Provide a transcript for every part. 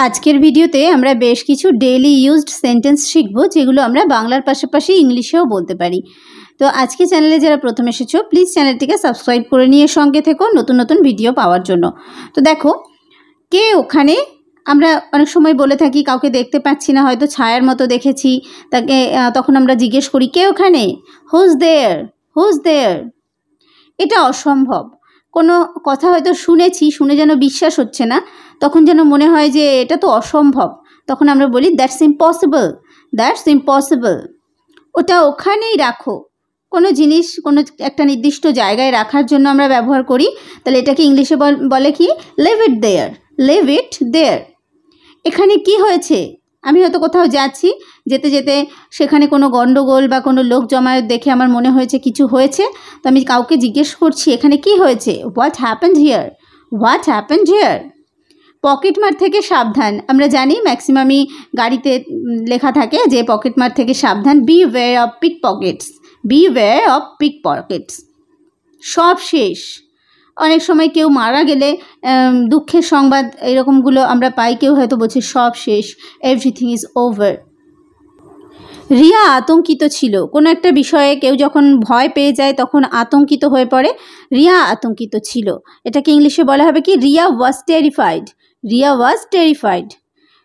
আজকের ভিডিওতে আমরা বেশ কিছু ডেইলি ইউজড সেন্টেন্স শিখব যেগুলো আমরা বাংলার পাশাপাশি ইংলিশেও বলতে পারি। তো আজকে চ্যানেলে যারা প্রথম এসেছো প্লিজ চ্যানেলটিকে সাবস্ক্রাইব করে নিয়ে সঙ্গে থেকো নতুন নতুন ভিডিও পাওয়ার জন্য। তো দেখো, কে ওখানে আমরা অনেক সময় বলে থাকি কাউকে দেখতে পাচ্ছি না, হয়তো ছায়ার মতো দেখেছি, তাকে তখন আমরা জিজ্ঞেস করি কে ওখানে, হুজ দেয়ার, হুজ দেয়ার। এটা অসম্ভব। কোনো কথা হয়তো শুনেছি, শুনে যেন বিশ্বাস হচ্ছে না, তখন যেন মনে হয় যে এটা তো অসম্ভব, তখন আমরা বলি দ্যাটস ইম্পসিবল, দ্যাটস ইম্পসিবল। ওটা ওখানেই রাখো। কোনো জিনিস কোনো একটা নির্দিষ্ট জায়গায় রাখার জন্য আমরা ব্যবহার করি, তাহলে এটাকে ইংলিশে বলে কি, লিভ ইট দেয়ার, লিভ ইট দেয়ার। এখানে কি হয়েছে, আমি হয়তো কোথাও যাচ্ছি, যেতে যেতে সেখানে কোনো গণ্ডগোল বা কোনো লোক জমায়েত দেখে আমার মনে হয়েছে কিছু হয়েছে, তো আমি কাউকে জিজ্ঞেস করছি এখানে কি হয়েছে, what happened here, what happened here. পকেটমার থেকে সাবধান। আমরা জানি ম্যাক্সিমামই গাড়িতে লেখা থাকে যে পকেটমার থেকে সাবধান, beware of pick pockets, beware of pick pockets. সব শেষ। অনেক সময় কেউ মারা গেলে দুঃখের সংবাদ এরকমগুলো আমরা পাই, কেউ হয়তো বলছে সব শেষ, এভরিথিং ইজ ওভার। রিয়া আতঙ্কিত ছিল। কোনো একটা বিষয়ে কেউ যখন ভয় পেয়ে যায় তখন আতঙ্কিত হয়ে পড়ে, রিয়া আতঙ্কিত ছিল। এটাকে ইংলিশে বলা হবে কি, রিয়া ওয়াজ টেরিফাইড, রিয়া ওয়াজ টেরিফাইড।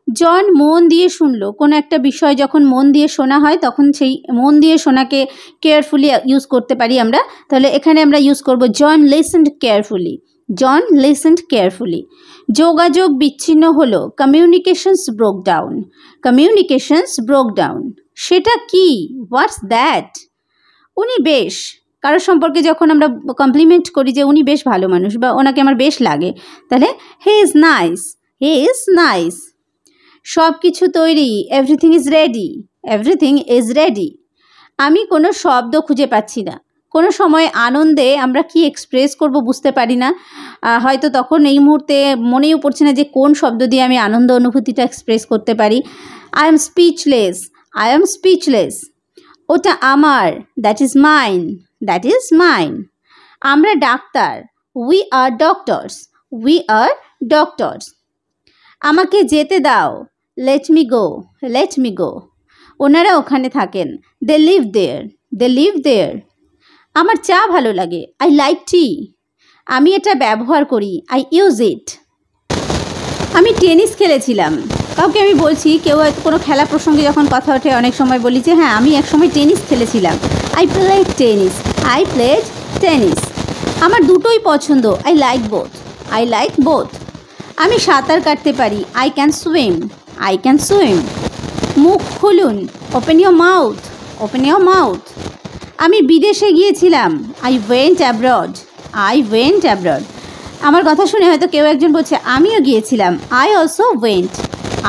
জন মন দিয়ে শুনলো। কোনো একটা বিষয় যখন মন দিয়ে শোনা হয় তখন সেই মন দিয়ে শোনাকে কেয়ারফুলি ইউজ করতে পারি আমরা, তাহলে এখানে আমরা ইউজ করব জন লিসেন্ড কেয়ারফুলি, জন লিসেন্ড কেয়ারফুলি। যোগাযোগ বিচ্ছিন্ন হলো, communications broke down, communications broke down. সেটা কি, হোয়াটস দ্যাট। উনি বেশ, কারোর সম্পর্কে যখন আমরা কমপ্লিমেন্ট করি যে উনি বেশ ভালো মানুষ বা ওনাকে আমার বেশ লাগে, তাহলে he is nice, he is nice. সব কিছু তৈরি, everything is ready, everything is ready. আমি কোনো শব্দ খুঁজে পাচ্ছি না। কোনো সময় আনন্দে আমরা কি এক্সপ্রেস করব বুঝতে পারি না, হয়তো তখন এই মুহূর্তে মনেও পড়ছে না যে কোন শব্দ দিয়ে আমি আনন্দ অনুভূতিটা এক্সপ্রেস করতে পারি। I am speechless, I am speechless. ওটা আমার, that is mine, that is mine. আমরা ডাক্তার, we are doctors, we are doctors. আমাকে যেতে দাও, let me go, let me go. ওনারা ওখানে থাকেন, they live there, they live there. আমার চা ভালো লাগে, আই লাইক টি। আমি এটা ব্যবহার করি, আই ইউজ ইট। আমি টেনিস খেলেছিলাম। কাউকে আমি বলছি, কেউ হয়তো কোনো খেলা প্রসঙ্গে যখন কথা ওঠে অনেক সময় বলি যে হ্যাঁ আমি এক সময় টেনিস খেলেছিলাম, I played tennis, I played tennis. আমার দুটোই পছন্দ, I like both, I like both. আমি সাঁতার কাটতে পারি, I can swim, I can swim. মুখ খুলুন, open your mouth, open your mouth. আমি বিদেশে গিয়েছিলাম, I went abroad, I went abroad. আমার কথা শুনে হয়তো কেউ একজন বলছে আমিও গিয়েছিলাম, I also went,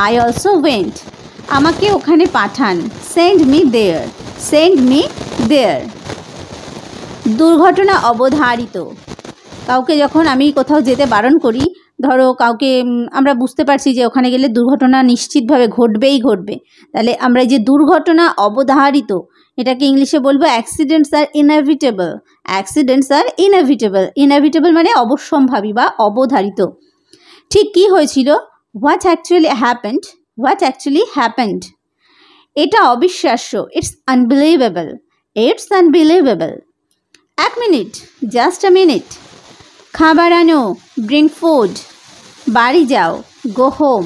I also went. আমাকে ওখানে পাঠান, send me there, send me দেয়ার। দুর্ঘটনা অবধারিত। কাউকে যখন আমি কোথাও যেতে বারণ করি, ধরো কাউকে আমরা বুঝতে পারছি যে ওখানে গেলে দুর্ঘটনা নিশ্চিতভাবে ঘটবেই ঘটবে, তাহলে আমরা যে দুর্ঘটনা অবধারিত এটাকে ইংলিশে বলবো অ্যাক্সিডেন্টস আর ইনএভিটেবল, অ্যাক্সিডেন্টস আর ইনএভিটেবল। ইনএভিটেবল মানে অবশ্যম্ভাবী বা অবধারিত। ঠিক কী হয়েছিল, what actually happened, what actually happened. এটা অবিশ্বাস্য, ইটস আনবিলিভেবল, ইটস আনবিলিভেবল। এক মিনিট, জাস্ট আ মিনিট। খাবার আনো, ব্রিং ফুড। বাড়ি যাও, গো হোম।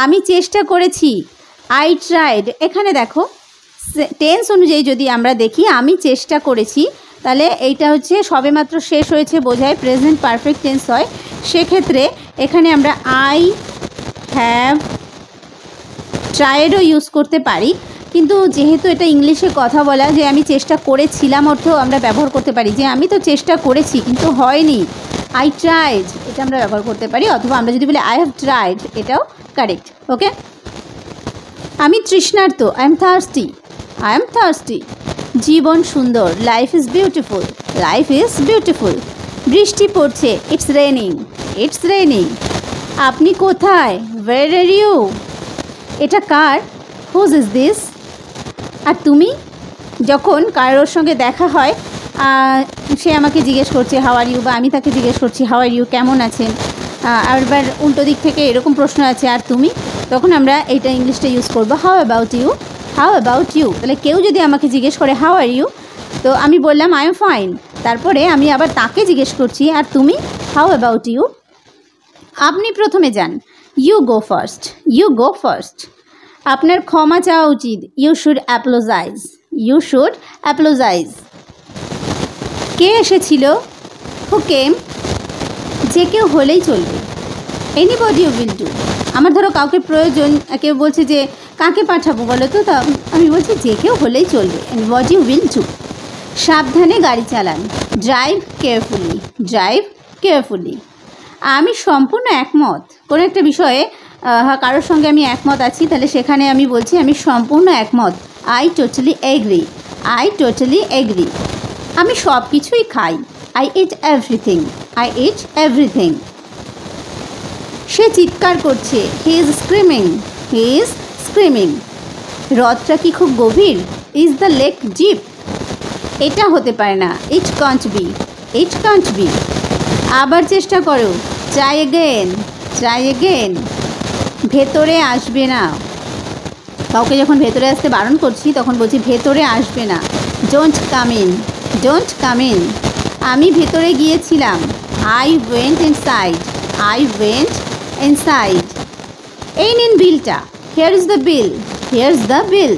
আমি চেষ্টা করেছি, আই ট্রাইড। এখানে দেখো টেন্স অনুযায়ী যদি আমরা দেখি আমি চেষ্টা করেছি, তাহলে এইটা হচ্ছে সবেমাত্র শেষ হয়েছে বোঝায়, প্রেজেন্ট পারফেক্ট টেন্স হয়। সেক্ষেত্রে এখানে আমরা আই হ্যাভ ট্রাইডও ইউজ করতে পারি, কিন্তু যেহেতু এটা ইংলিশে কথা বলা, যে আমি চেষ্টা করেছিলাম অর্থেও আমরা ব্যবহার করতে পারি, যে আমি তো চেষ্টা করেছি কিন্তু হয়নি, আই ট্রাইড, এটা আমরা ব্যবহার করতে পারি। অথবা আমরা যদি বলি আই হ্যাভ ট্রাইড, এটাও কারেক্ট। ওকে। আমি তৃষ্ণার্ত, I am thirsty, I am thirsty. জীবন সুন্দর, life is beautiful, life is beautiful. বৃষ্টি পড়ছে, ইটস রেনিং, ইটস রেনিং। আপনি কোথায়, ওয়্যার আর ইউ। এটা কার, হুজ ইজ দিস। আর তুমি। যখন কারোর সঙ্গে দেখা হয়, সে আমাকে জিজ্ঞেস করছে হাউ আর ইউ, বা আমি তাকে জিজ্ঞেস করছি হাউ আর ইউ, কেমন আছেন, আর এবার উল্টো দিক থেকে এরকম প্রশ্ন আছে আর তুমি, তখন আমরা এইটা ইংলিশটা ইউজ করবো how about you, how about you. তাহলে কেউ যদি আমাকে জিজ্ঞেস করে হাউ আর ইউ, তো আমি বললাম আই এম ফাইন, তারপরে আমি আবার তাকে জিজ্ঞেস করছি আর তুমি, হাউ অ্যাবাউট ইউ। আপনি প্রথমে যান, you go first, you go first. আপনার ক্ষমা চাওয়া উচিত, you should apologise, you should apologise. কে এসেছিল, হু কেম, যে কেউ হলেই চলবে, এনিবডি উইল ডু। আমার ধরো কাউকে প্রয়োজন, কেউ বলছে যে কাকে পাঠাবো বলো তো, তা আমি বলছি যে কেউ হলেই চলবে, এনিবডি উইল ডু। সাবধানে গাড়ি চালান, ড্রাইভ কেয়ারফুলি, ড্রাইভ কেয়ারফুলি। আমি সম্পূর্ণ একমত, কোনো একটা বিষয়ে কারোর সঙ্গে আমি একমত আছি, তাহলে সেখানে আমি বলছি আমি সম্পূর্ণ একমত, I totally agree, I totally agree. আমি সব কিছুই খাই, I eat everything, I eat everything. সে চিৎকার করছে, he is screaming, he is screaming. হ্রদটা কি খুব গভীর, ইজ দ্য লেক ডিপ। এটা হতে পারে না, it can't be, it can't be. আবার চেষ্টা করো, ট্রাই এগেন, ট্রাই এগেন। ভেতরে আসবে না, কাউকে যখন ভেতরে আসতে বারণ করছি তখন বলছি ভেতরে আসবে না, don't come in, don't come in. আমি ভেতরে গিয়েছিলাম, I went inside, I went inside. এই নিন বিলটা, here is the bill, here is the bill.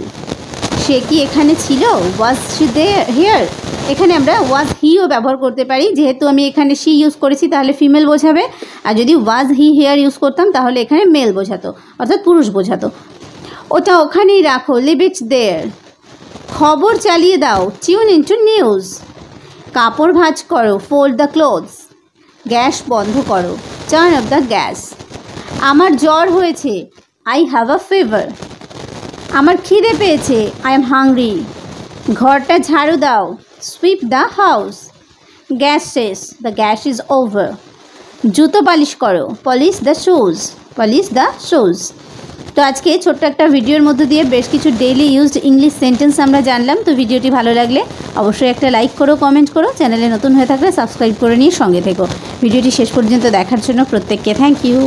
সে কি এখানে ছিল, ওয়াজ শি দেয়ার হিয়ার। এখানে আমরা ওয়াজ হিও ব্যবহার করতে পারি, যেহেতু আমি এখানে শি ইউজ করেছি তাহলে ফিমেল বোঝাবে, আর যদি ওয়াজ হি হিয়ার ইউজ করতাম তাহলে এখানে মেল বোঝাতো, অর্থাৎ পুরুষ বোঝাতো। ওটা ওখানেই রাখো, লিভ ইট দেয়ার। খবর চালিয়ে দাও, টিউন ইনটু নিউজ। কাপড় ভাঁজ করো, ফোল্ড দ্য ক্লোথস। গ্যাস বন্ধ করো, টার্ন অফ দ্য গ্যাস। আমার জ্বর হয়েছে, আই হ্যাভ আ ফিভার। আমার খিদে পেয়েছে, আই এম হাংরি। ঘরটা ঝাড়ু দাও, সুইপ দ্য হাউস। গ্যাস শেষ, দ্য গ্যাস ইজ ওভার। জুতো পালিশ করো, polish the shoes, polish the shoes. তো আজকে ছোট্ট একটা ভিডিওর মধ্যে দিয়ে বেশ কিছু ডেইলি ইউজড ইংলিশ সেন্টেন্স আমরা জানলাম। তো ভিডিওটি ভালো লাগলে অবশ্যই একটা লাইক করো, কমেন্ট করো, চ্যানেলে নতুন হয়ে থাকলে সাবস্ক্রাইব করে নিয়ে সঙ্গে থেকো। ভিডিওটি শেষ পর্যন্ত দেখার জন্য প্রত্যেককে থ্যাংক ইউ।